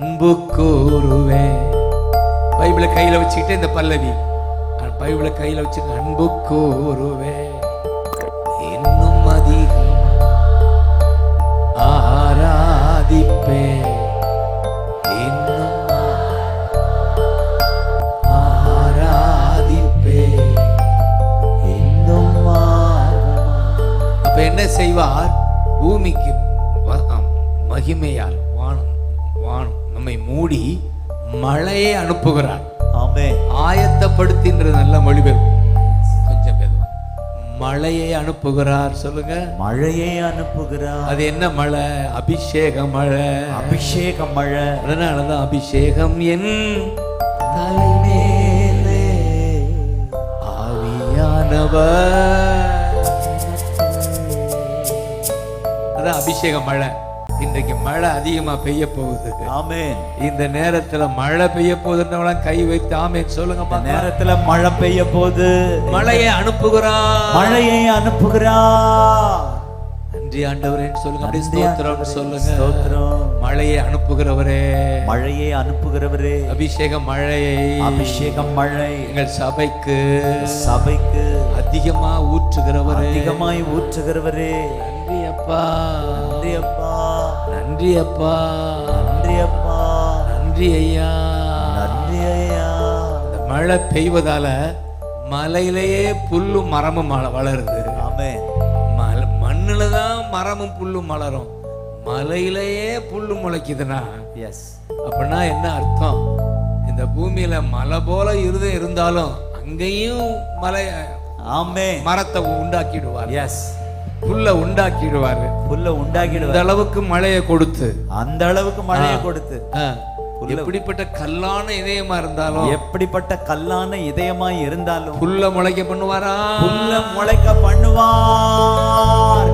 அன்பு கூறுவேன். பைபிளை கையில வச்சுக்கிட்டு இந்த பல்லவி, பைபிளை கையில வச்சு அன்பு கூறுவேன், இன்னும் அதிகம் ஆராதிப்பேன், இன்னும் ஆராதிப்பேன், இன்னும். அப்ப என்ன செய்வார்? பூமிக்கு மகிமையால் வானம் நம்மை மூடி மழையை அனுப்புகிறார். ஆயத்தப்படுத்தின்றது நல்ல மொழிபெயர்ப்பு. கொஞ்சம் மழையை அனுப்புகிறார். சொல்லுங்க, மழையை அனுப்புகிறார். அது என்ன மழை? அபிஷேக மழை. அபிஷேக மழை. அதனாலதான் அபிஷேகம் என் தலைமேலே ஆவியானவர். அதான் அபிஷேக மழை. இன்றைக்கு மழை அதிகமா பெய்ய போகுது. ஆமென். இந்த நேரத்துல மழை பெய்ய போகுதுன்றவங்க கை வைத்து ஆமென் சொல்லுங்க. நேரத்துல மழை பெய்ய போகுது. மழையை அனுப்புகிறார். மழையை அனுப்புகிறார். நன்றி ஆண்டவரே சொல்லுங்க. அப்படி ஸ்தோத்திரம் சொல்லுங்க. ஸ்தோத்திரம். மழையை அனுப்புகிறவரே, மழையை அனுப்புகிறவரே, அபிஷேக மழையை, அபிஷேக மழை எங்கள் சபைக்கு அதிகமா ஊற்றுகிறவரே, அதிகமாய் ஊற்றுகிறவரே. நன்றி அப்பா, நன்றி அப்பா, நன்றி அப்பா, நன்றி அப்பா, நன்றி ஐயா, நன்றி ஐயா. இந்த மழை பெய்வதால மலையிலேயே புல்லும் மரமும் வளருது. ஆமென். மண்ணுலதான் மரமும் புல்லும் மலரும், மலையிலேயே புல்லும் முளைக்குதுன்னா எஸ் அப்படின்னா என்ன அர்த்தம்? இந்த பூமியில மலை போல இருதம் இருந்தாலும் அங்கேயும் மலை மரத்தை உண்டாக்கிடுவார். எஸ், புல்ல உண்டாக்கிடுவாரு. புல்ல உண்டாக்கிடுவார். அந்த அளவுக்கு மழையை கொடுத்து, அந்த அளவுக்கு மழையை கொடுத்து, எப்படிப்பட்ட கல்லான இதயமா இருந்தாலும், எப்படிப்பட்ட கல்லான இதயமா இருந்தாலும் புல்ல முளைக்க பண்ணுவாரா? புல்ல முளைக்க பண்ணுவார்.